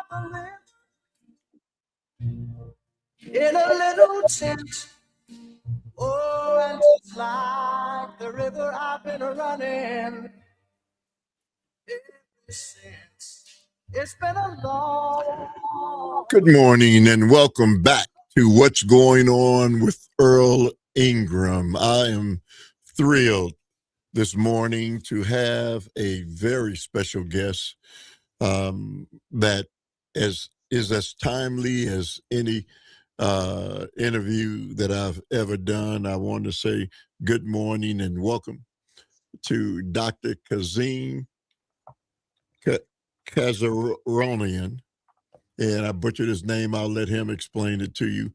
traveling in a little tent. Oh, and just like the river I've been running ever since. It's been a long. Good morning and welcome back to What's Going On with Earl Ingram. I am thrilled this morning to have a very special guest that is as timely as any interview that I've ever done. I want to say good morning and welcome to Dr. Kazem Kazaronian. And I butchered his name. I'll let him explain it to you.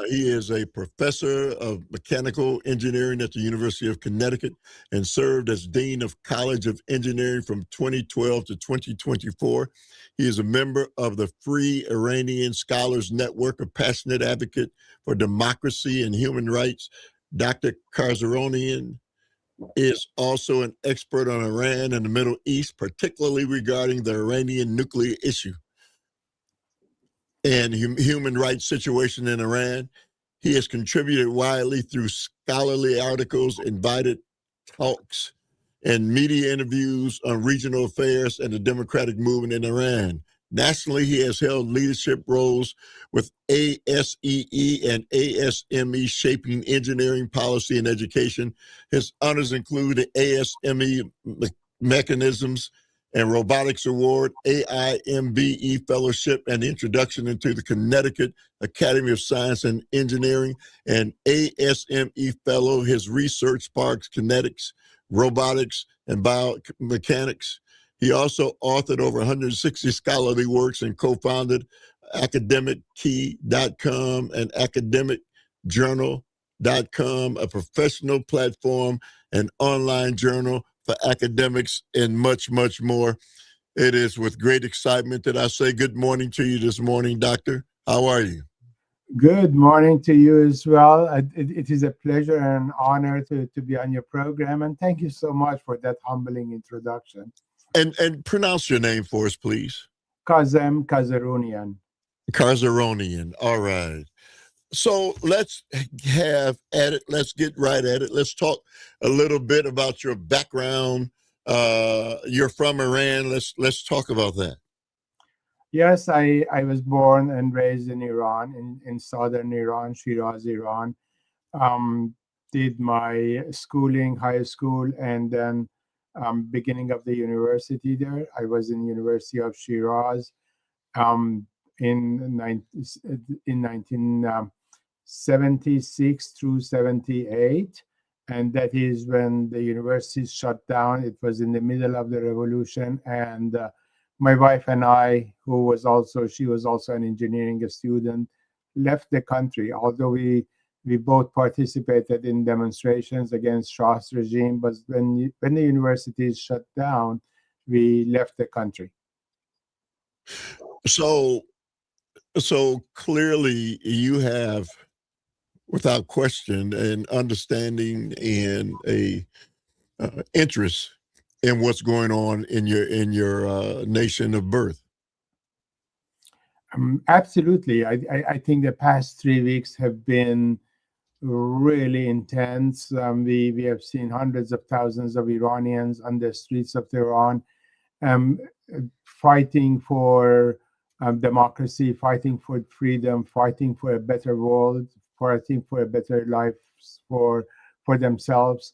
He is a professor of mechanical engineering at the University of Connecticut and served as Dean of College of Engineering from 2012 to 2024. He is a member of the Free Iranian Scholars Network, a passionate advocate for democracy and human rights. Dr. Karzaronian is also an expert on Iran and the Middle East, particularly regarding the Iranian nuclear issue and human rights situation in Iran. He has contributed widely through scholarly articles, invited talks, and media interviews on regional affairs and the democratic movement in Iran. Nationally, he has held leadership roles with ASEE and ASME, shaping engineering policy and education. His honors include the ASME mechanisms and Robotics Award, AIMBE Fellowship, and Introduction into the Connecticut Academy of Science and Engineering, and ASME Fellow. His research sparks kinetics, robotics, and biomechanics. He also authored over 160 scholarly works and co-founded academickey.com and academicjournal.com, a professional platform and online journal for academics, and much, much more. It is with great excitement that I say good morning to you this morning, Doctor. How are you? Good morning to you as well. It is a pleasure and honor to be on your program, and thank you so much for that humbling introduction. And pronounce your name for us, please. Kazem Kazaronian. Karzaronian. All right. So let's have at it. Let's get right at it. Let's talk a little bit about your background. You're from Iran. Let's talk about that. Yes, I was born and raised in Iran, in southern Iran, Shiraz, Iran. Did my schooling, high school, and then beginning of the university there. I was in University of Shiraz in 1976 through 78, and that is when the university shut down. It was in the middle of the revolution, and my wife and I, she was also an engineering student, left the country. Although we both participated in demonstrations against Shah's regime, but when the universities shut down, we left the country. So clearly you have, without question, an understanding and a interest in what's going on in your nation of birth. Absolutely. I think the past 3 weeks have been really intense. We have seen hundreds of thousands of Iranians on the streets of Tehran fighting for democracy, fighting for freedom, fighting for a better world, fighting for a better life for themselves.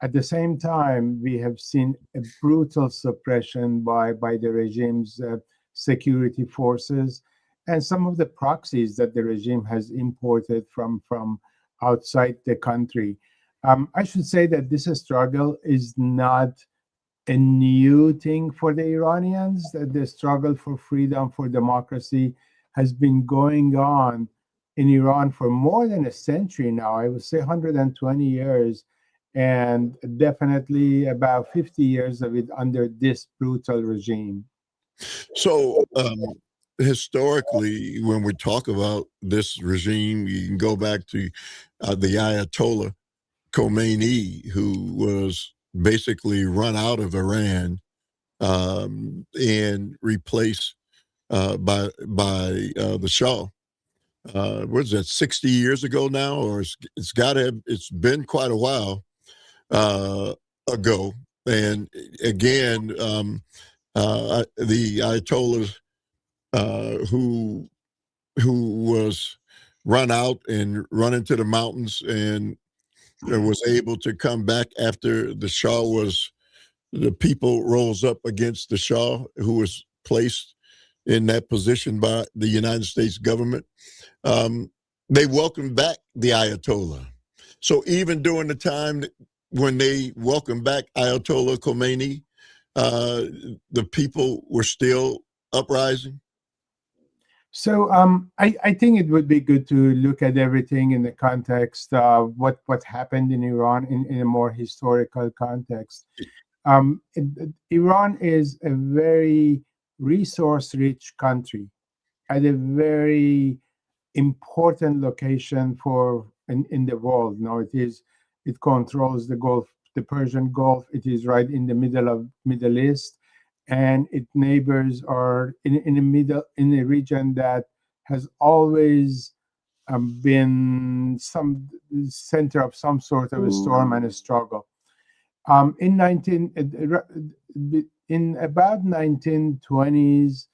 At the same time, we have seen a brutal suppression by the regime's security forces and some of the proxies that the regime has imported from outside the country. I should say that this struggle is not a new thing for the Iranians. That the struggle for freedom, for democracy, has been going on in Iran for more than a century now. I would say 120 years, and definitely about 50 years of it under this brutal regime. So historically, when we talk about this regime, you can go back to the Ayatollah Khomeini, who was basically run out of Iran and replaced the Shah. What is that? 60 years ago now, or it's been quite a while ago. And again, the Ayatollah who was run out and run into the mountains and was able to come back after the people rose up against the Shah, who was placed in that position by the United States government. They welcomed back the Ayatollah. So even during the time when they welcomed back Ayatollah Khomeini, the people were still uprising. So I think it would be good to look at everything in the context of what happened in Iran in a more historical context. Iran is a very resource-rich country at a very important location in the world. Now it controls the Gulf, the Persian Gulf. It is right in the middle of Middle East, and its neighbors are in a region that has always been some center of some sort of a storm and a struggle. In about 1920s,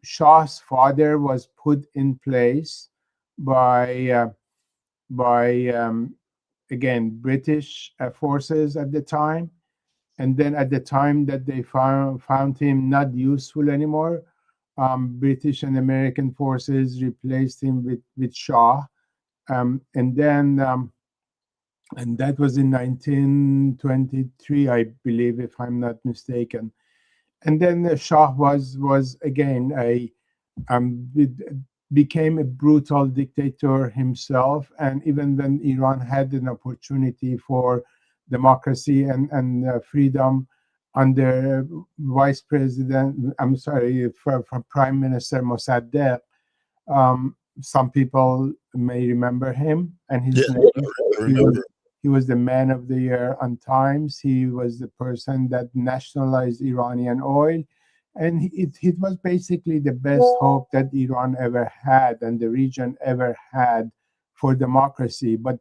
Shah's father was put in place by again British forces at the time, and then at the time that they found him not useful anymore, British and American forces replaced him with Shah, and that was in 1923, I believe, if I'm not mistaken. And then the Shah was again became a brutal dictator himself. And even when Iran had an opportunity for democracy and freedom under for Prime Minister Mossadegh, some people may remember him and his name. He was the man of the year on Times. He was the person that nationalized Iranian oil. And it was basically the best hope that Iran ever had and the region ever had for democracy. But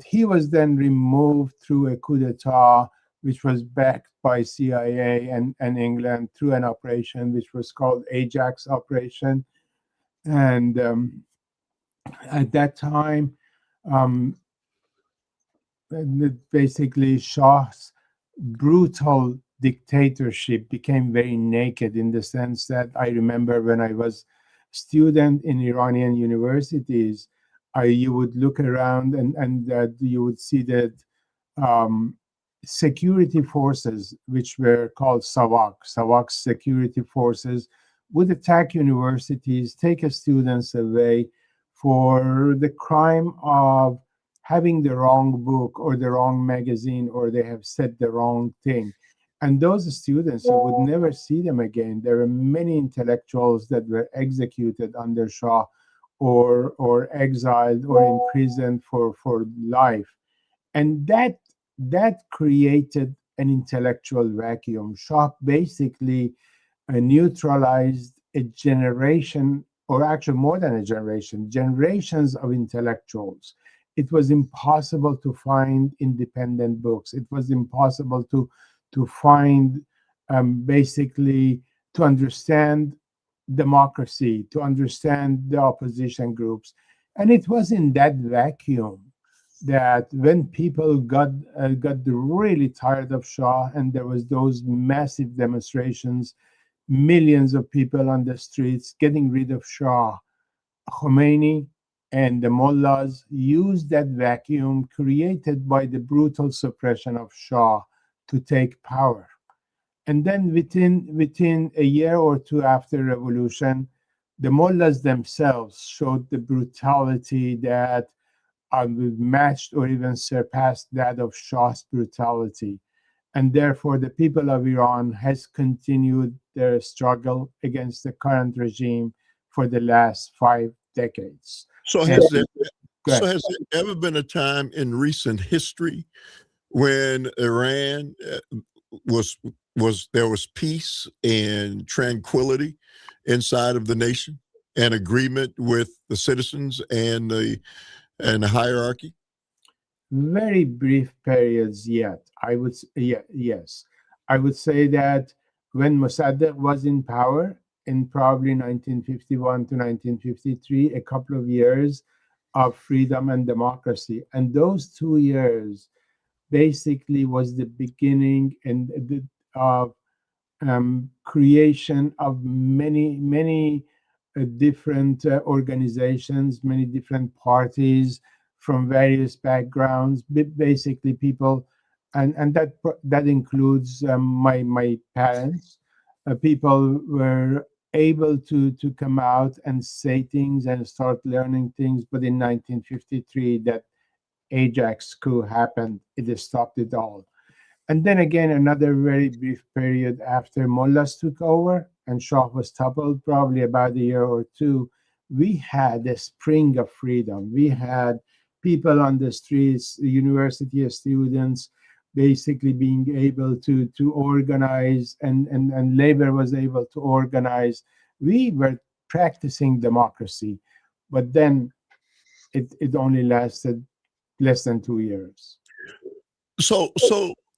he was then removed through a coup d'etat, which was backed by CIA and England through an operation which was called Ajax Operation. And at that time, basically Shah's brutal dictatorship became very naked, in the sense that I remember when I was student in Iranian universities, you would look around and you would see that security forces, which were called Savak security forces, would attack universities, take students away for the crime of having the wrong book or the wrong magazine, or they have said the wrong thing. And those students, you would never see them again. There are many intellectuals that were executed under Shah or exiled or imprisoned for life. And that created an intellectual vacuum. Shah basically neutralized a generation, or actually more than a generation, generations of intellectuals. It was impossible to find independent books. It was impossible to find basically to understand democracy, to understand the opposition groups. And it was in that vacuum that when people got really tired of Shah, and there was those massive demonstrations, millions of people on the streets getting rid of Shah, Khomeini and the mullahs used that vacuum created by the brutal suppression of Shah to take power. And then within a year or two after revolution, the mullahs themselves showed the brutality that matched or even surpassed that of Shah's brutality. And therefore, the people of Iran has continued their struggle against the current regime for the last 5 decades. So has there ever been a time in recent history when Iran was there was peace and tranquility inside of the nation, and agreement with the citizens and the hierarchy? Very brief periods yet. Yes. I would say that when Mossadegh was in power in probably 1951 to 1953, a couple of years of freedom and democracy. And those 2 years basically was the beginning of creation of many different organizations, many different parties from various backgrounds. Basically, people, and that includes my parents. People were able to come out and say things and start learning things. But in 1953, that Ajax coup happened. It stopped it all. And then again, another very brief period after mullahs took over and Shah was toppled, probably about a year or two, we had a spring of freedom. We had people on the streets, university students, basically being able to organize, and labor was able to organize. We were practicing democracy, but then it only lasted less than 2 years. So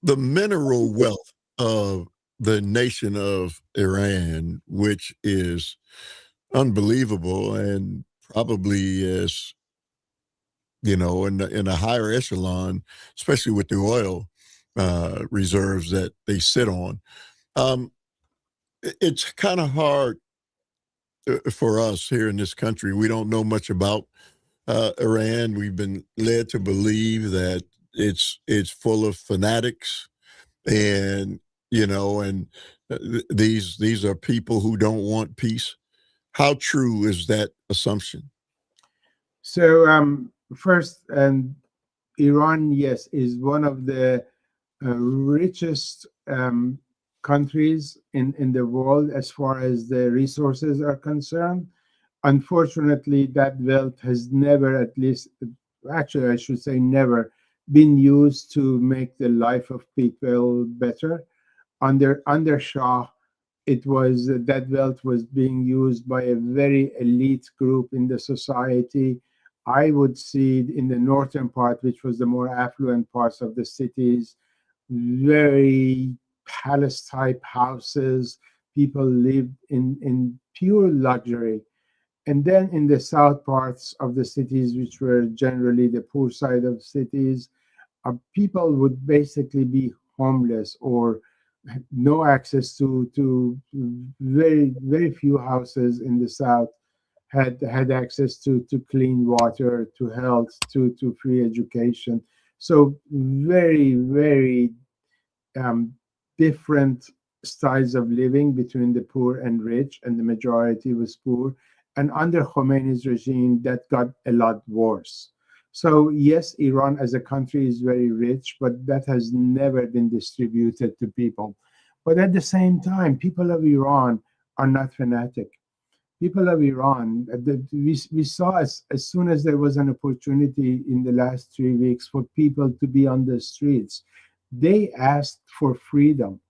the mineral wealth of the nation of Iran, which is unbelievable and probably is, in a higher echelon, especially with the oil reserves that they sit on. Um, it's kind of hard for us here in this country. We don't know much about Iran. We've been led to believe that it's full of fanatics, and these are people who don't want peace. How true is that assumption? So first, and Iran, yes, is one of the richest countries in the world as far as the resources are concerned. Unfortunately, that wealth has never, at least, actually, I should say never, been used to make the life of people better. Under Shah, it was that wealth was being used by a very elite group in the society. I would see it in the northern part, which was the more affluent parts of the cities, very palace type houses. People lived in pure luxury. And then in the south parts of the cities, which were generally the poor side of cities, people would basically be homeless or no access to very few houses in the south had access to clean water, to health, to free education. So very um, different styles of living between the poor and rich, and the majority was poor. And under Khomeini's regime, that got a lot worse. So yes, Iran as a country is very rich, but that has never been distributed to people. But at the same time, people of Iran are not fanatic. People of Iran, we saw as soon as there was an opportunity in the last 3 weeks for people to be on the streets, they asked for freedom.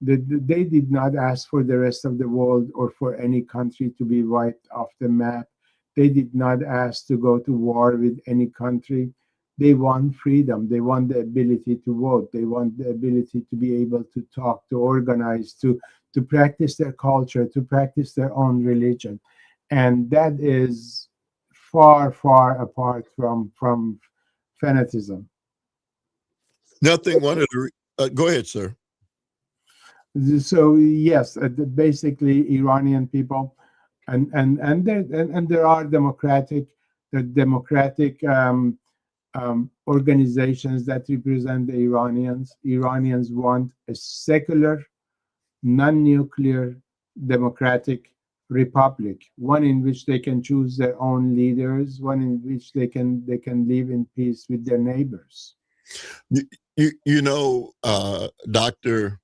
They did not ask for the rest of the world or for any country to be wiped off the map. They did not ask to go to war with any country. They want freedom. They want the ability to vote. They want the ability to be able to talk, to organize, to practice their culture, to practice their own religion. And that is far apart from fanatism. Nothing. One of the. Go ahead, sir. So yes, basically Iranian people, and there are democratic organizations that represent the Iranians. Iranians want a secular, non-nuclear, democratic republic, one in which they can choose their own leaders, one in which they can live in peace with their neighbors. Doctor.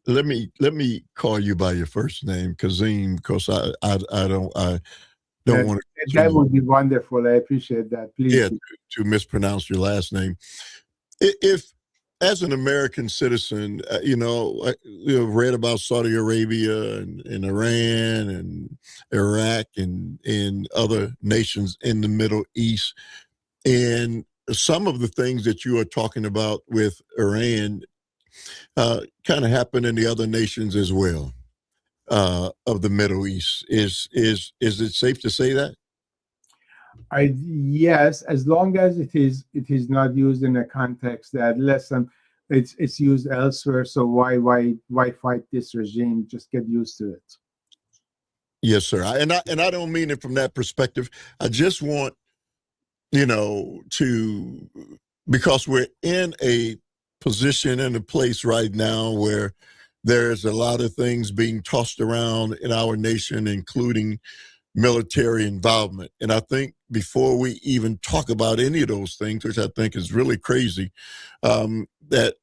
Let me call you by your first name, Kazem, because I don't want That would be wonderful. I appreciate that. Please. to mispronounce your last name. If as an American citizen, read about Saudi Arabia and Iran and Iraq and other nations in the Middle East. And some of the things that you are talking about with Iran kind of happen in the other nations as well of the Middle East. Is it safe to say that? Yes, as long as it is not used in a context that it's used elsewhere. So why fight this regime? Just get used to it. Yes, sir. I don't mean it from that perspective. I just want to, because we're in a position and a place right now where there's a lot of things being tossed around in our nation, including military involvement. And I think before we even talk about any of those things, which I think is really crazy, that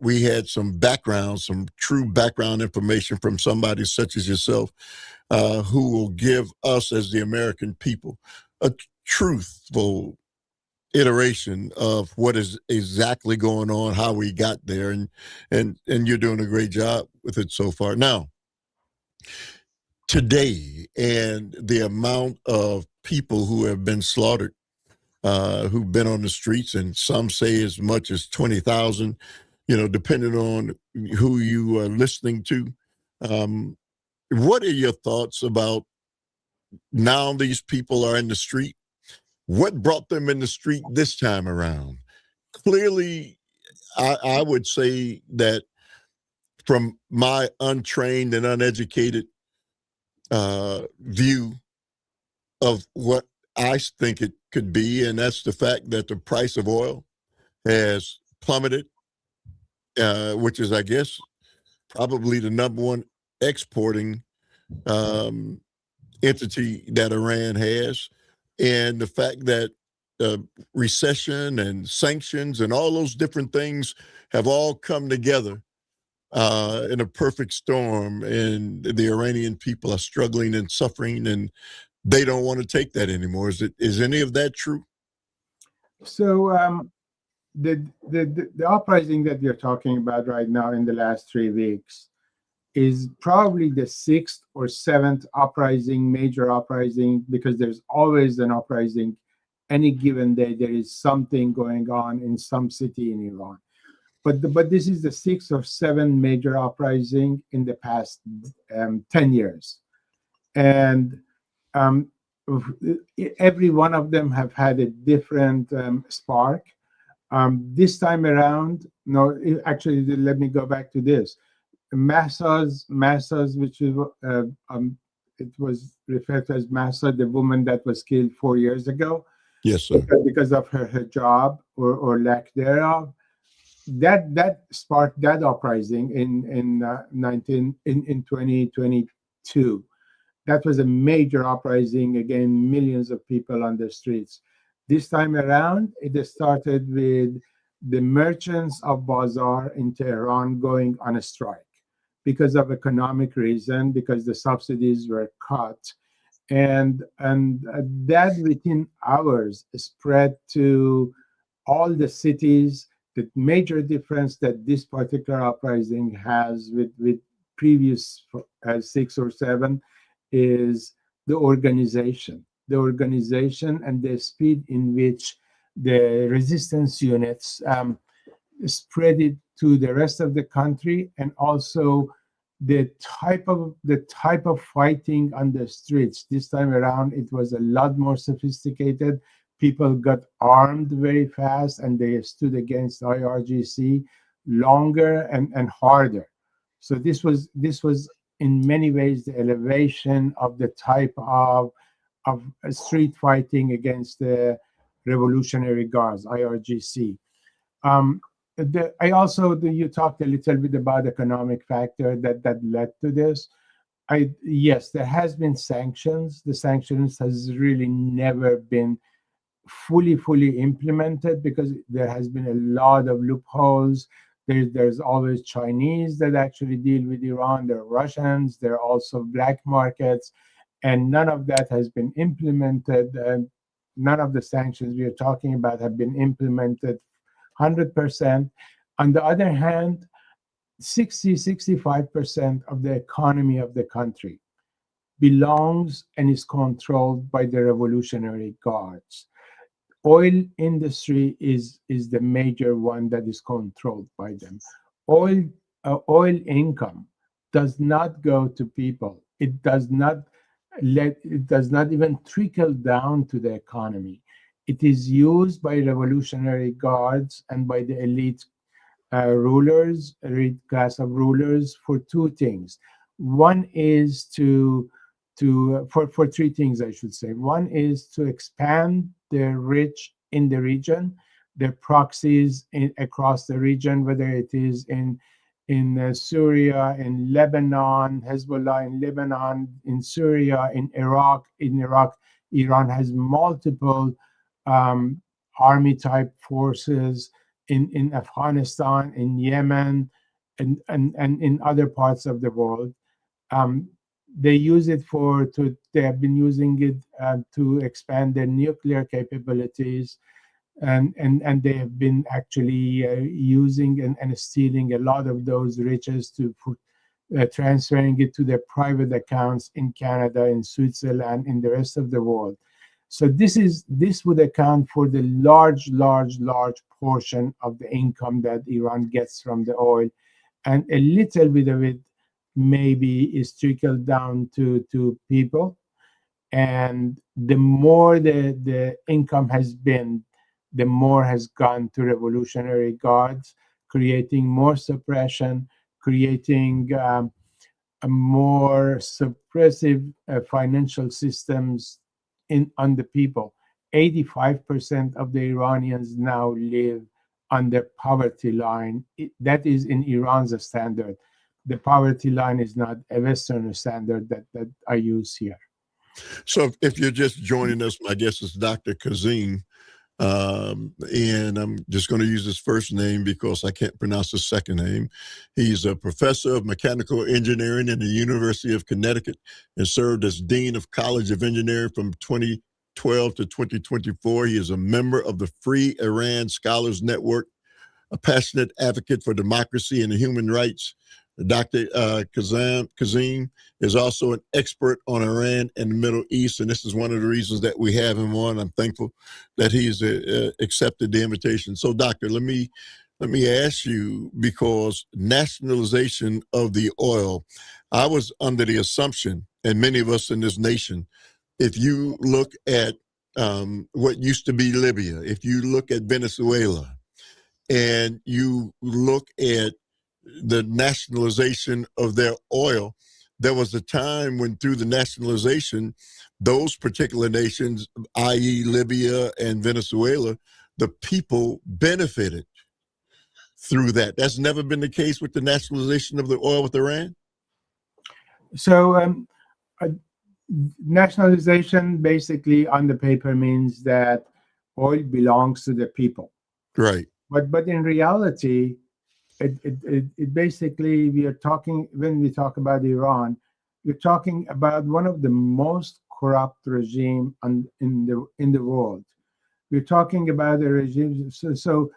we had some background, some true background information from somebody such as yourself, who will give us as the American people a truthful iteration of what is exactly going on, how we got there, and you're doing a great job with it so far. Now, today, and the amount of people who have been slaughtered, who've been on the streets, and some say as much as 20,000, depending on who you are listening to. What are your thoughts about now these people are in the street? What brought them in the street this time around? Clearly, I would say that from my untrained and uneducated view of what I think it could be, and that's the fact that the price of oil has plummeted, which is, I guess, probably the number one exporting entity that Iran has, and the fact that recession and sanctions and all those different things have all come together in a perfect storm, and the Iranian people are struggling and suffering, and they don't want to take that anymore. Is any of that true? So the uprising that you're talking about right now in the last 3 weeks is probably the sixth or seventh major uprising, because there's always an uprising. Any given day, there is something going on in some city in Iran. But this is the sixth or seventh major uprising in the past 10 years. And every one of them have had a different spark. This time around, no, actually, let me go back to this. Mahsa's, which is it was referred to as Mahsa, the woman that was killed 4 years ago. Yes, sir. Because of her hijab or lack thereof. That sparked that uprising in 2022. That was a major uprising. Again, millions of people on the streets. This time around, it started with the merchants of Bazaar in Tehran going on a strike because of economic reason, because the subsidies were cut. And that within hours spread to all the cities. The major difference that this particular uprising has with previous 6 or 7 is the organization and the speed in which the resistance units spread it to the rest of the country, and also the type of fighting on the streets. This time around, it was a lot more sophisticated. People got armed very fast, and they stood against IRGC longer and harder. So this was in many ways the elevation of the type of street fighting against the Revolutionary Guards, IRGC. You talked a little bit about economic factor that led to this. Yes, there has been sanctions. The sanctions has really never been fully implemented, because there has been a lot of loopholes. There's always Chinese that actually deal with Iran. There are Russians. There are also black markets, and none of that has been implemented. And none of the sanctions we are talking about have been implemented 100%. On the other hand, 65% of the economy of the country belongs and is controlled by the Revolutionary Guards. Oil industry is the major one that is controlled by them. Oil income does not go to people. It does not even trickle down to the economy. It is used by Revolutionary Guards and by the elite rulers, elite class of rulers, for two things. One is for three things, I should say. One is to expand the rich in the region, their proxies across the region, whether it is in Syria, in Lebanon, Hezbollah in Lebanon, in Syria, in Iraq. In Iraq, Iran has multiple army type forces in Afghanistan, in Yemen, and in other parts of the world. They use it they have been using it to expand their nuclear capabilities, and they have been actually using and stealing a lot of those riches transferring it to their private accounts in Canada, in Switzerland, in the rest of the world. So this would account for the large portion of the income that Iran gets from the oil, and a little bit of it maybe is trickled down to people. And the more the income has been, the more has gone to Revolutionary Guards, creating more suppression, creating a more suppressive financial systems on the people. 85% of the Iranians now live under poverty line. That is in Iran's standard. The poverty line is not a Western standard that I use here. So if you're just joining us, my guest is Dr. Kazem. And I'm just going to use his first name because I can't pronounce his second name. He's a professor of mechanical engineering in the University of Connecticut and served as Dean of College of Engineering from 2012 to 2024. He is a member of the Free Iran Scholars Network, a passionate advocate for democracy and human rights. Dr. Kazem is also an expert on Iran and the Middle East, and this is one of the reasons that we have him on. I'm thankful that he's accepted the invitation. So, Doctor, let me ask you, because nationalization of the oil, I was under the assumption, and many of us in this nation, if you look at what used to be Libya, if you look at Venezuela, and you look at the nationalization of their oil, there was a time when through the nationalization, those particular nations, i.e. Libya and Venezuela, the people benefited through that. That's never been the case with the nationalization of the oil with Iran? So nationalization basically on the paper means that oil belongs to the people. Right. But in reality, it basically, when we talk about Iran, we're talking about one of the most corrupt regime in the world. We're talking about a regime. So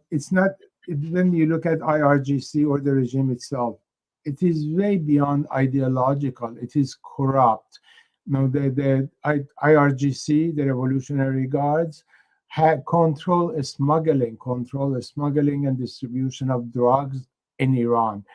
it's not, when you look at IRGC or the regime itself, it is way beyond ideological. It is corrupt. Now the IRGC, the Revolutionary Guards, control smuggling and distribution of drugs in Iran.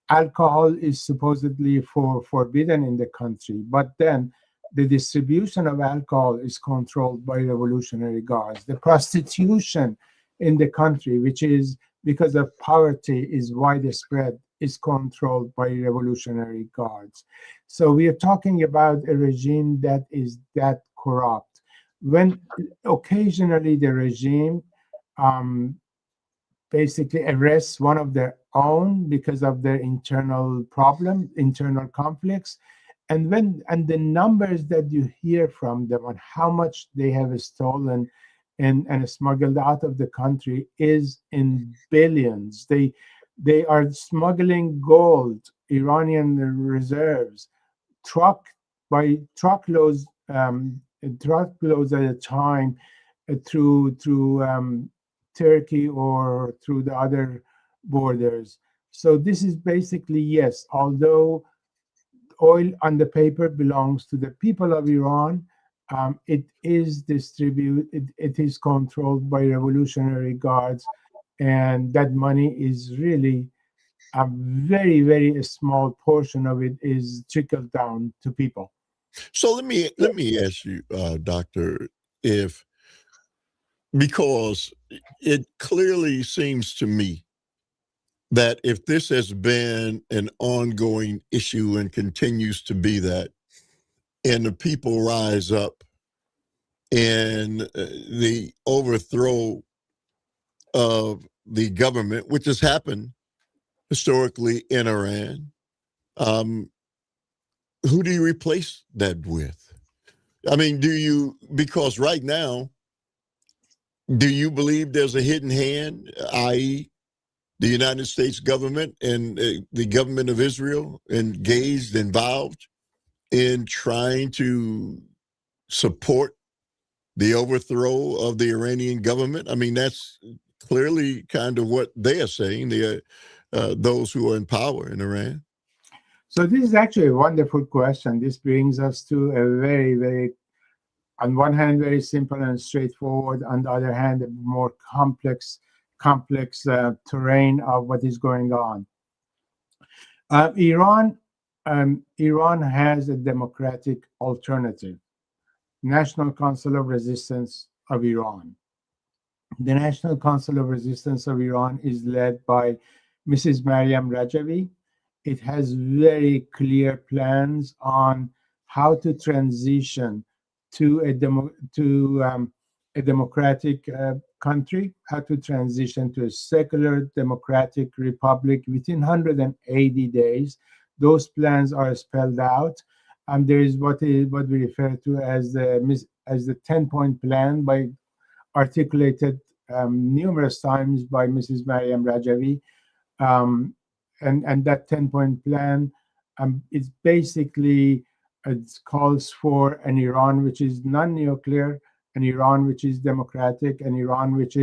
Alcohol is supposedly forbidden in the country, but then the distribution of alcohol is controlled by Revolutionary Guards. The prostitution in the country, which is because of poverty is widespread, is controlled by Revolutionary Guards. So we are talking about a regime that is that corrupt. When occasionally the regime basically arrests one of their own because of their internal conflicts, and the numbers that you hear from them on how much they have stolen and smuggled out of the country is in billions. They are smuggling gold, Iranian reserves, truckloads at a time through Turkey or through the other borders. So this is basically, yes, although oil on the paper belongs to the people of Iran, it is distributed, it is controlled by revolutionary guards, and that money is really a very, very small portion of it is trickled down to people. So let me ask you, Doctor, if because it clearly seems to me that if this has been an ongoing issue and continues to be that, and the people rise up and the overthrow of the government, which has happened historically in Iran, um, who do you replace that with? I mean, because right now, do you believe there's a hidden hand, i.e., the United States government and the government of Israel involved in trying to support the overthrow of the Iranian government? I mean, that's clearly kind of what they are saying, those who are in power in Iran. So this is actually a wonderful question. This brings us to a very, very, on one hand, very simple and straightforward. On the other hand, a more complex terrain of what is going on. Iran has a democratic alternative, National Council of Resistance of Iran. The National Council of Resistance of Iran is led by Mrs. Maryam Rajavi. It has very clear plans on how to transition to a democratic country, how to transition to a secular democratic republic within 180 days. Those plans are spelled out. There is what we refer to as the 10-point plan, articulated numerous times by Mrs. Maryam Rajavi. And that 10-point plan is basically, it calls for an Iran which is non-nuclear, an Iran which is democratic, an Iran which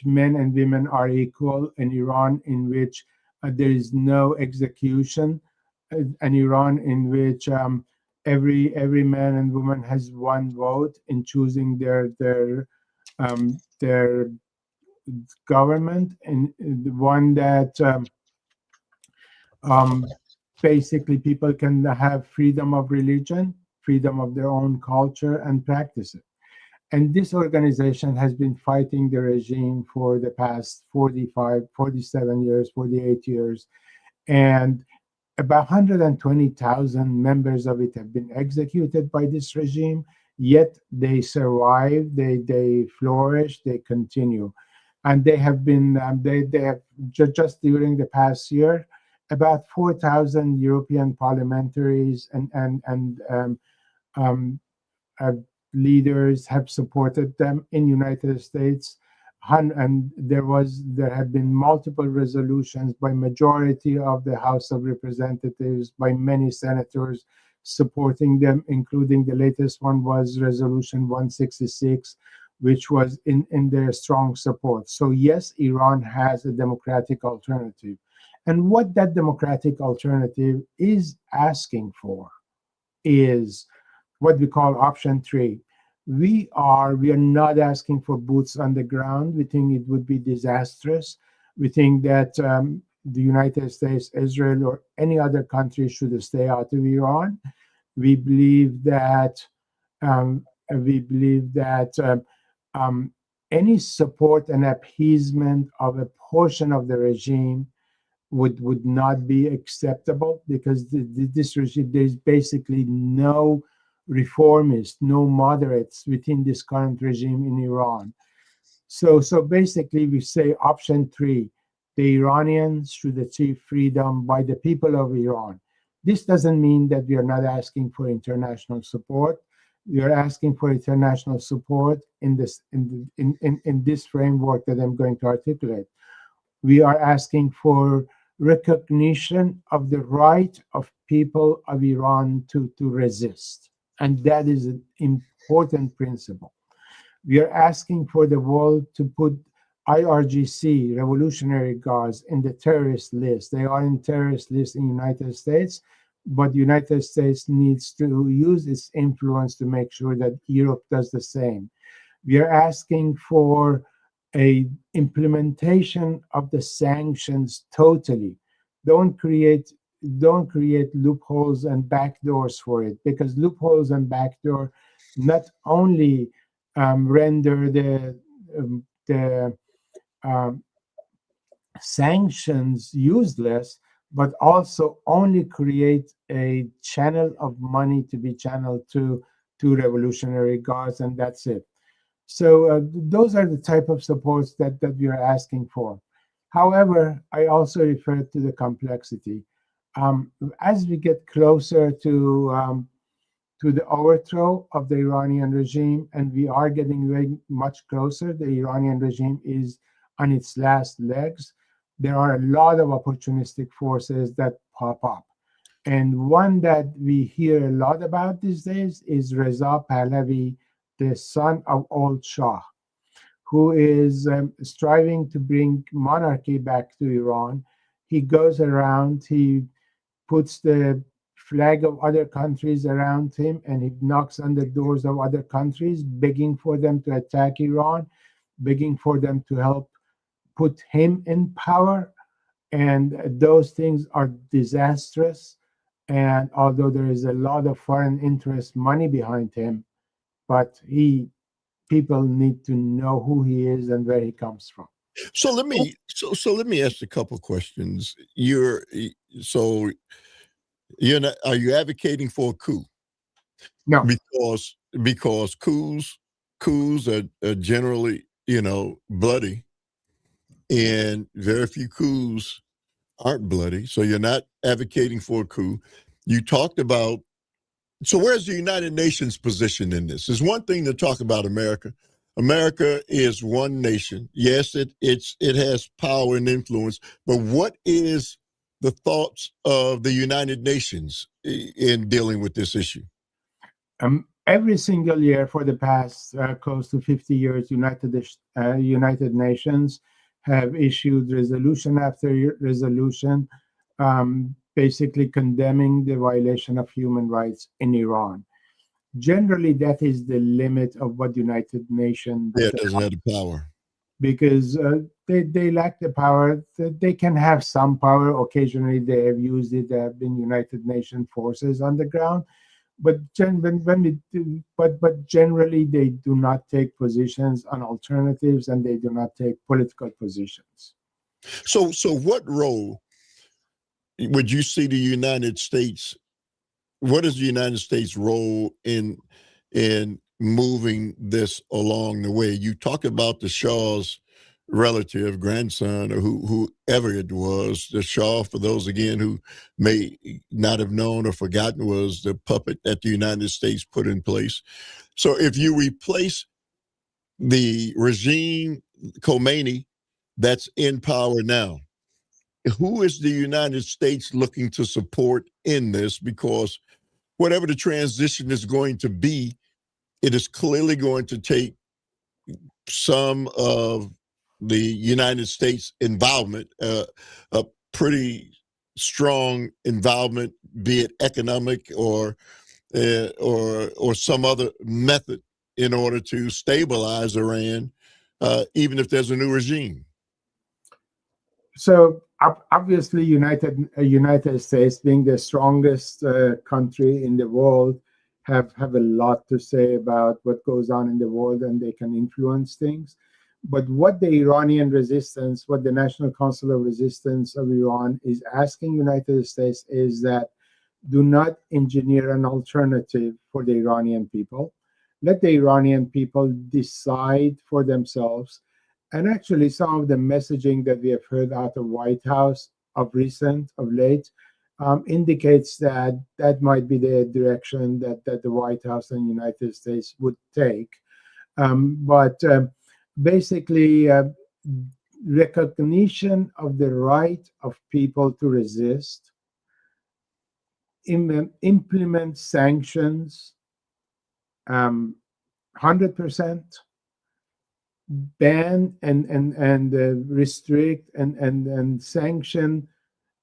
men and women are equal, an Iran in which there is no execution, an Iran in which every man and woman has one vote in choosing their government, and the one that basically people can have freedom of religion, freedom of their own culture, and practice it. And this organization has been fighting the regime for the past 45, 47 years, 48 years. And about 120,000 members of it have been executed by this regime, yet they survive, they flourish, they continue. And they have been, they have just during the past year, about 4,000 European parliamentaries and leaders have supported them in United States. And there have been multiple resolutions by majority of the House of Representatives, by many senators supporting them, including the latest one was Resolution 166, which was in their strong support. So yes, Iran has a democratic alternative. And what that democratic alternative is asking for is what we call option 3. We are not asking for boots on the ground. We think it would be disastrous. We think that the United States, Israel, or any other country should stay out of Iran. We believe that any support and appeasement of a portion of the regime would not be acceptable, because this regime, there's basically no reformists, no moderates within this current regime in Iran. So basically we say option 3, the Iranians should achieve freedom by the people of Iran. This doesn't mean that we are not asking for international support. We are asking for international support in this framework that I'm going to articulate. We are asking for recognition of the right of people of Iran to resist. And that is an important principle. We are asking for the world to put IRGC, Revolutionary Guards, in the terrorist list. They are in terrorist list in the United States, but the United States needs to use its influence to make sure that Europe does the same. We are asking for a implementation of the sanctions totally. Don't create don't create loopholes and backdoors for it, because loopholes and backdoor not only render the um, sanctions useless, but also only create a channel of money to be channeled to Revolutionary Guards, and that's it. So those are the type of supports that we are asking for. However, I also refer to the complexity. As we get closer to the overthrow of the Iranian regime, and we are getting very much closer, the Iranian regime is on its last legs, there are a lot of opportunistic forces that pop up. And one that we hear a lot about these days is Reza Pahlavi, the son of old Shah, who is striving to bring monarchy back to Iran. He goes around, he puts the flag of other countries around him, and he knocks on the doors of other countries, begging for them to attack Iran, begging for them to help put him in power. And those things are disastrous. And although there is a lot of foreign interest money behind him, but people need to know who he is and where he comes from. So let me ask a couple questions. So you're not, are you advocating for a coup? No. Because coups are generally, bloody, and very few coups aren't bloody. So you're not advocating for a coup. You talked about, so where's the United Nations position in this? It's one thing to talk about America. America is one nation. Yes, it has power and influence, but what is the thoughts of the United Nations in dealing with this issue? Every single year for the past close to 50 years, United Nations have issued resolution after resolution, basically condemning the violation of human rights in Iran. Generally, that is the limit of what United Nations doesn't have the power. Because they lack the power. They can have some power. Occasionally, they have used it. There have been United Nations forces on the ground, but but generally, they do not take positions on alternatives, and they do not take political positions. So what role would you see the United States? What is the United States' role in moving this along the way? You talk about the Shah's relative, grandson, or whoever it was. The Shah, for those again who may not have known or forgotten, was the puppet that the United States put in place. So if you replace the regime, Khomeini, that's in power now, who is the United States looking to support in this? Because whatever the transition is going to be, it is clearly going to take some of the United States involvement, a pretty strong involvement, be it economic or some other method, in order to stabilize Iran, even if there's a new regime. So obviously, United States, being the strongest country in the world, have a lot to say about what goes on in the world, and they can influence things. But what the Iranian resistance, what the National Council of Resistance of Iran is asking United States is that do not engineer an alternative for the Iranian people. Let the Iranian people decide for themselves. And actually, some of the messaging that we have heard out of White House of late, indicates that that might be the direction that the White House and United States would take. But basically, recognition of the right of people to resist, implement sanctions 100%, ban and restrict and sanction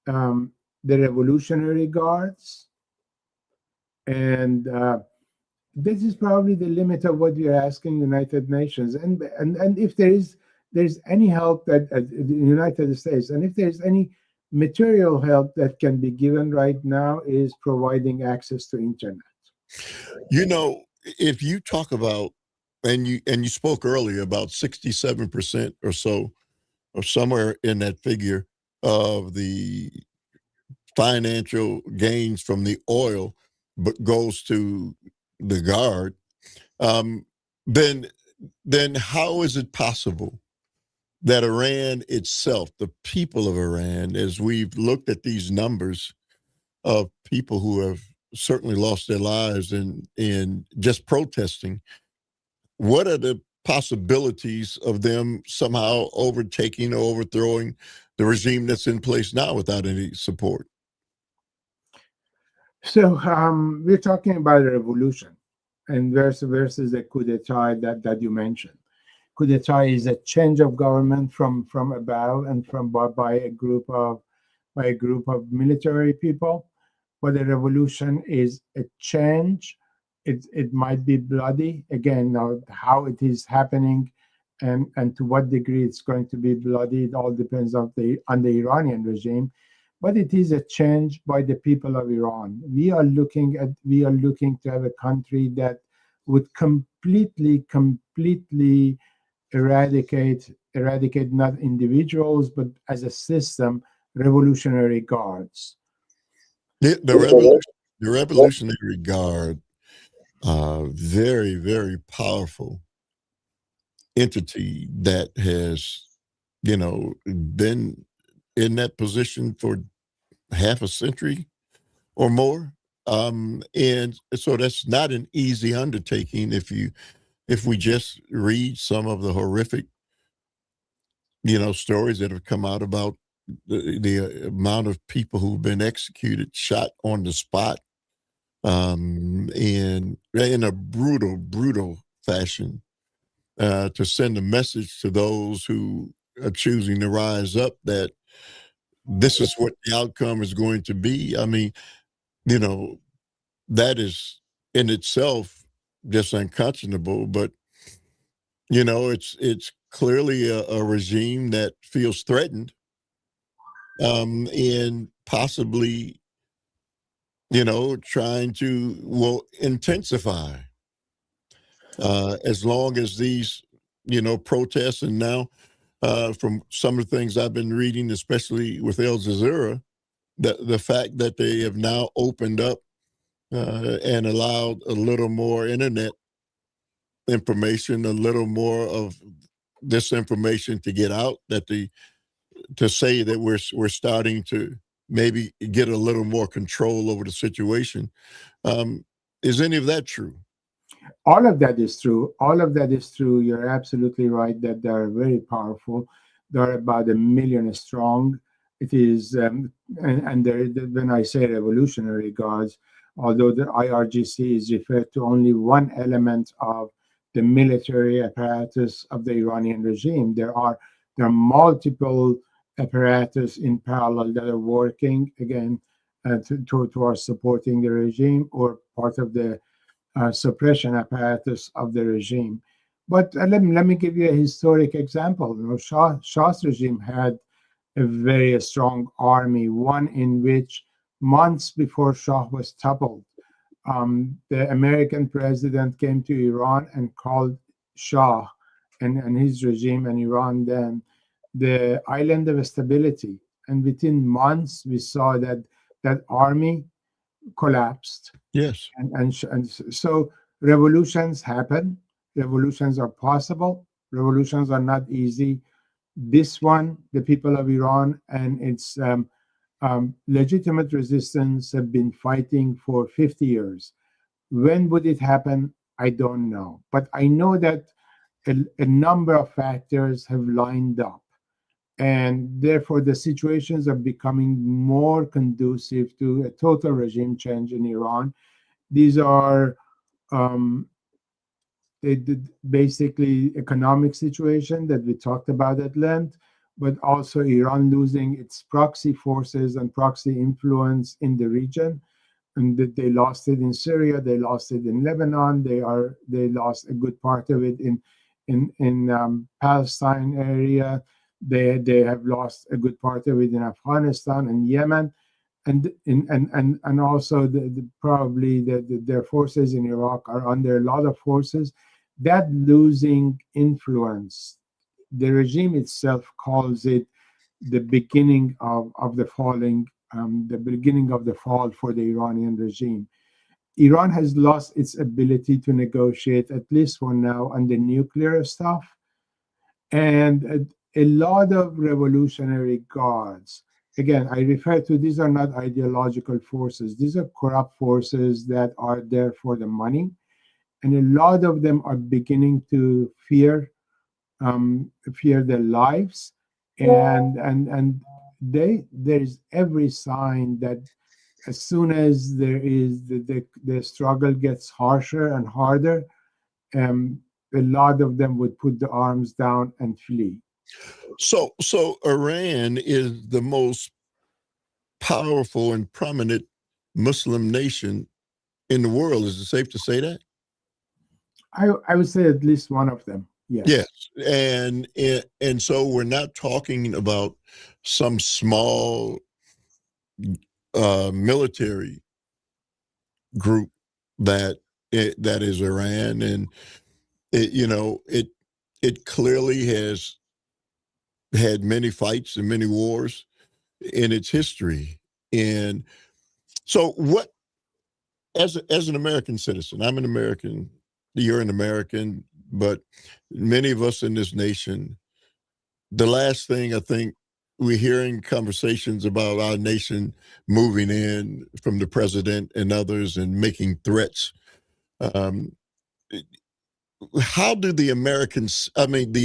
the Revolutionary Guards, and this is probably the limit of what you're asking United Nations. And if there's any help that the United States, and if there's any material help that can be given right now, is providing access to internet. You know, if you talk about, and you spoke earlier about 67% or so, or somewhere in that figure of the financial gains from the oil, but goes to the guard, um, then then how is it possible that Iran itself, the people of Iran, as we've looked at these numbers of people who have certainly lost their lives in just protesting, what are the possibilities of them somehow overtaking or overthrowing the regime that's in place now without any support? So we're talking about a revolution, and versus the coup d'état that you mentioned. Coup d'état is a change of government from above and by a group of military people. But a revolution is a change. It might be bloody. Again, now how it is happening and to what degree it's going to be bloody, it all depends on the Iranian regime. But it is a change by the people of Iran. We are looking to have a country that would completely eradicate not individuals, but as a system, revolutionary guards. The Revolutionary Guard, very, very powerful entity that has, been in that position for half a century or more. And so that's not an easy undertaking if we just read some of the horrific, stories that have come out about the amount of people who've been executed, shot on the spot, and in a brutal fashion, to send a message to those who are choosing to rise up that this is what the outcome is going to be. I mean, you know, that is in itself just unconscionable, but it's clearly a regime that feels threatened, and possibly, trying to intensify, as long as these, protests, and now, from some of the things I've been reading, especially with Al Jazeera, the fact that they have now opened up, and allowed a little more internet information, a little more of this information to get out, to say that we're starting to maybe get a little more control over the situation. Um, is any of that true? All of that is true. All of that is true. You're absolutely right that they are very powerful. They're about 1 million strong. It is, when I say revolutionary guards, although the IRGC is referred to only one element of the military apparatus of the Iranian regime, there are multiple apparatus in parallel that are working again towards supporting the regime or part of the suppression apparatus of the regime. But let me give you a historic example. Shah's regime had a very strong army, one in which months before Shah was toppled, the American president came to Iran and called Shah and his regime and Iran then the island of stability. And within months, we saw that army collapsed. Yes. And so revolutions happen. Revolutions are possible. Revolutions are not easy. This one, the people of Iran and its legitimate resistance have been fighting for 50 years. When would it happen? I don't know. But I know that a number of factors have lined up. And therefore, the situations are becoming more conducive to a total regime change in Iran. These are basically economic situation that we talked about at length, but also Iran losing its proxy forces and proxy influence in the region. And that they lost it in Syria, they lost it in Lebanon, they lost a good part of it in Palestine area. They have lost a good part of it in Afghanistan and Yemen, and also probably their forces in Iraq are under a lot of forces. That losing influence, the regime itself calls it the beginning of the falling, the beginning of the fall for the Iranian regime. Iran has lost its ability to negotiate, at least for now, on the nuclear stuff. And a lot of revolutionary guards, again, I refer to, these are not ideological forces. These are corrupt forces that are there for the money. And a lot of them are beginning to fear their lives. And there's every sign that as soon as there is the struggle gets harsher and harder, a lot of them would put the arms down and flee. So Iran is the most powerful and prominent Muslim nation in the world. Is it safe to say that? I would say at least one of them. Yes. Yes, and so we're not talking about some small military group that is Iran, and it clearly has had many fights and many wars in its history. And so, what as an American citizen, I'm an American, you're an American, but many of us in this nation, the last thing I think we're hearing conversations about our nation moving in from the president and others and making threats. Um, how do the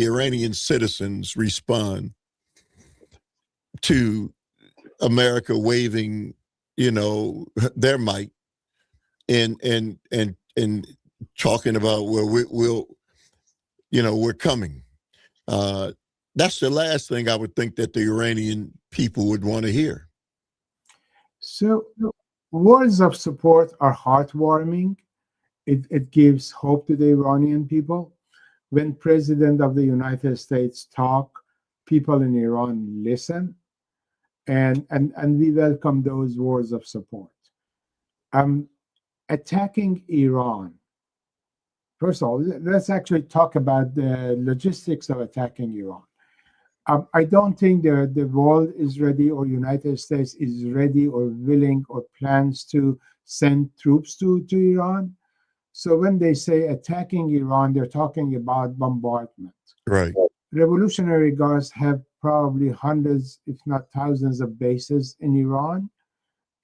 Iranian citizens respond to America waving, their might and talking about, well, we're coming. That's the last thing I would think that the Iranian people would want to hear. So words of support are heartwarming. It gives hope to the Iranian people. When President of the United States talk, people in Iran listen, and we welcome those words of support. Attacking Iran. First of all, let's actually talk about the logistics of attacking Iran. I don't think the world is ready, or United States is ready or willing or plans to send troops to Iran. So when they say attacking Iran, they're talking about bombardment. Right. Revolutionary Guards have probably hundreds, if not thousands, of bases in Iran.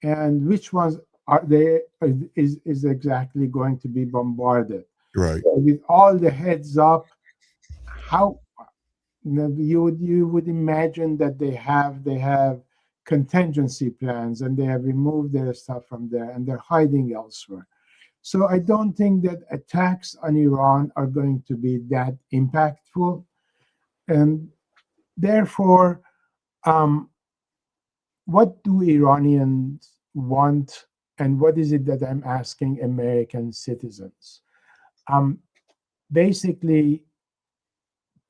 And which ones are they is exactly going to be bombarded? Right. With all the heads up, how you would imagine that they have contingency plans, and they have removed their stuff from there and they're hiding elsewhere. So I don't think that attacks on Iran are going to be that impactful. And therefore, what do Iranians want, and what is it that I'm asking American citizens? Basically,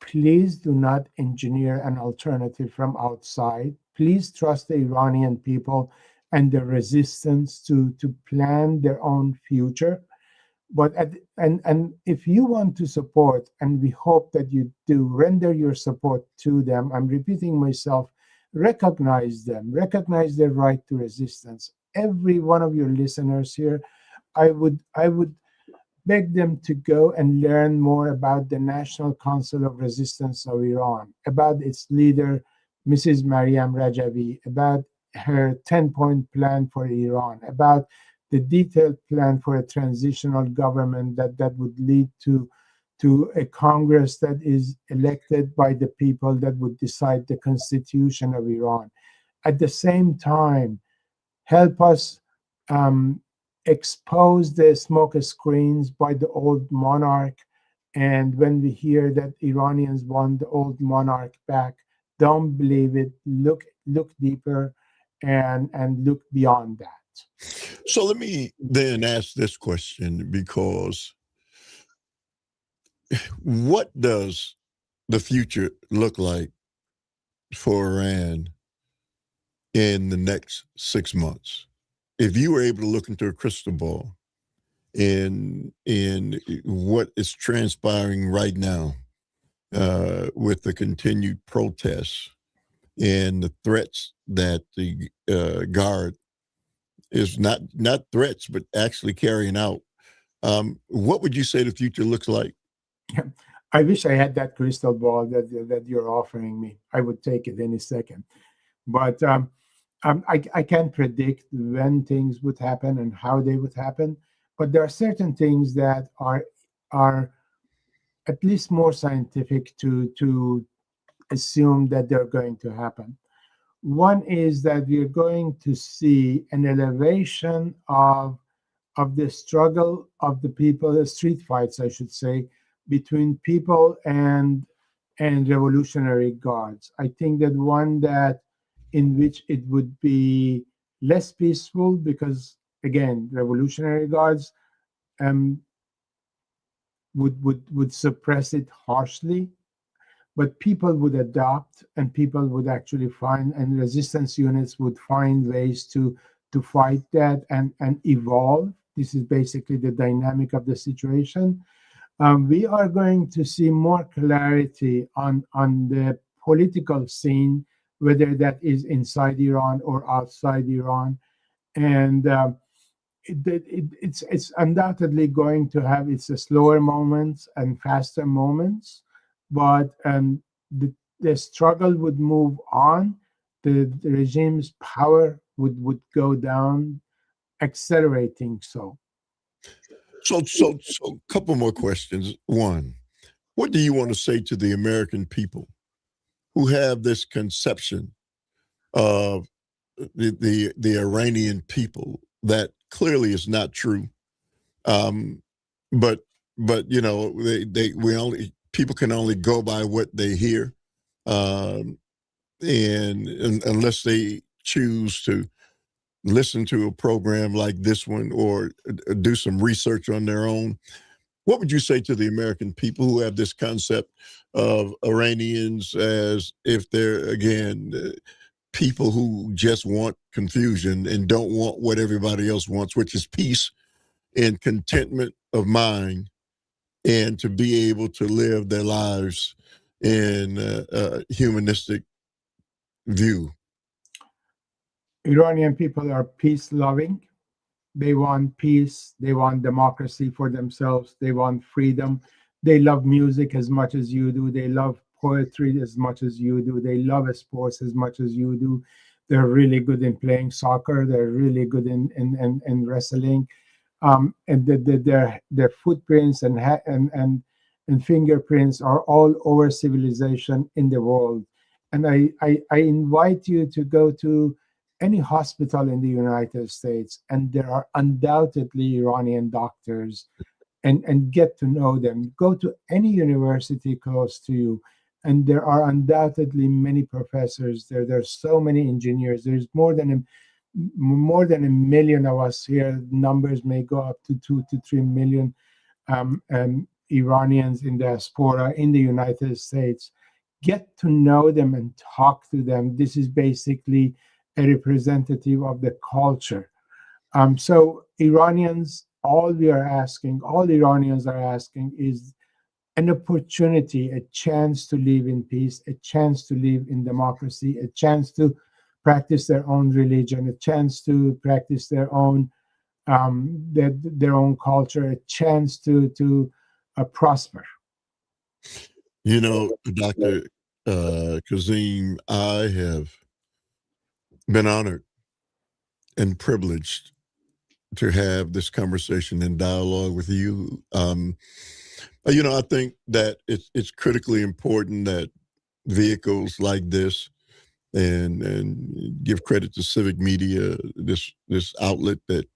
please do not engineer an alternative from outside. Please trust the Iranian people and the resistance to plan their own future. But and if you want to support, and we hope that you do, render your support to them. I'm repeating myself. Recognize them. Recognize their right to resistance. Every one of your listeners here, I would beg them to go and learn more about the National Council of Resistance of Iran, about its leader, Mrs. Mariam Rajavi, about her 10-point plan for Iran, about the detailed plan for a transitional government that would lead to a Congress that is elected by the people, that would decide the constitution of Iran. At the same time, help us expose the smoke screens by the old monarch And when we hear that Iranians want the old monarch back, don't believe it. Look deeper, and look beyond that. So let me then ask this question, because what does the future look like for Iran in the next 6 months? If you were able to look into a crystal ball in what is transpiring right now, with the continued protests and the threats that the guard is not threats, but actually carrying out, what would you say the future looks like? I wish I had that crystal ball that you're offering me. I would take it any second. But I can't predict when things would happen and how they would happen. But there are certain things that are at least more scientific to assume that they're going to happen. One is that we're going to see an elevation of the struggle of the people, the street fights, I should say, between people and revolutionary guards. I think that one that in which it would be less peaceful because again, revolutionary guards um, would suppress it harshly, but people would adopt and people would actually find and resistance units would find ways to fight that and evolve. This is basically the dynamic of the situation. We are going to see more clarity on the political scene, whether that is inside Iran or outside Iran, and it's undoubtedly going to have its slower moments and faster moments, but the struggle would move on. The regime's power would go down, accelerating so. So, a couple more questions. One, what do you want to say to the American people who have this conception of the Iranian people that clearly is not true? Um, but they we only people can only go by what they hear, um, and unless they choose to listen to a program like this one or do some research on their own. What would you say to the American people who have this concept of Iranians as if they're, again, people who just want confusion and don't want what everybody else wants, which is peace and contentment of mind, and to be able to live their lives in a humanistic view? Iranian people are peace loving. They want peace. They want democracy for themselves. They want freedom. They love music as much as you do. They love poetry as much as you do. They love sports as much as you do. They're really good in playing soccer. They're really good in wrestling. And their footprints and fingerprints are all over civilization in the world. And I invite you to go to any hospital in the United States, and there are undoubtedly Iranian doctors, and get to know them. Go to any university close to you, and there are undoubtedly many professors there. There's so many engineers. There's more than a million of us here. Numbers may go up to 2 to 3 million Iranians in diaspora in the United States. Get to know them and talk to them. This is basically a representative of the culture. So Iranians, all Iranians are asking is an opportunity, a chance to live in peace, a chance to live in democracy, a chance to practice their own religion, a chance to practice their own their own culture, a chance to prosper. Dr. Kazem, I have been honored and privileged to have this conversation and dialogue with you. I think that it's critically important that vehicles like this, and give credit to civic media, this outlet that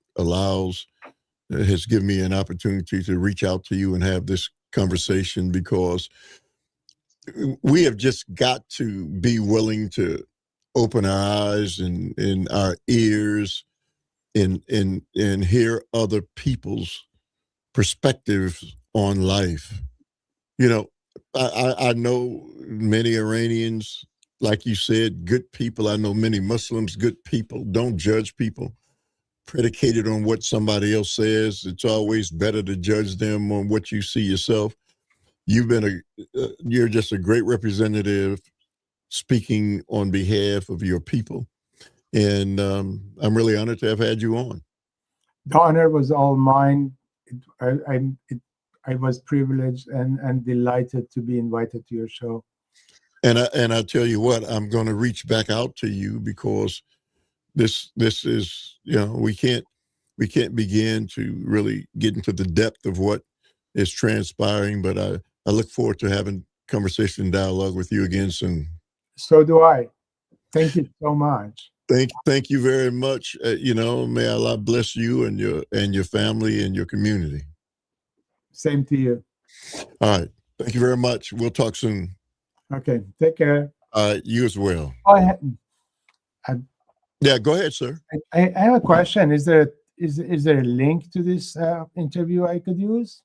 has given me an opportunity to reach out to you and have this conversation, because we have just got to be willing to open our eyes and our ears and hear other people's perspectives on life. You know, I know many Iranians, like you said, good people. I know many Muslims, good people. Don't judge people predicated on what somebody else says. It's always better to judge them on what you see yourself. You're just a great representative speaking on behalf of your people. And I'm really honored to have had you on. The honor was all mine. I was privileged and delighted to be invited to your show. And I tell you what, I'm going to reach back out to you, because this is, we can't begin to really get into the depth of what is transpiring. But I look forward to having conversation and dialogue with you again soon. So do I. Thank you so much. Thank you very much. May Allah bless you and your family and your community. Same to you. All right. Thank you very much. We'll talk soon. Okay. Take care. You as well. Yeah, go ahead, sir. I have a question. Is there a link to this interview I could use?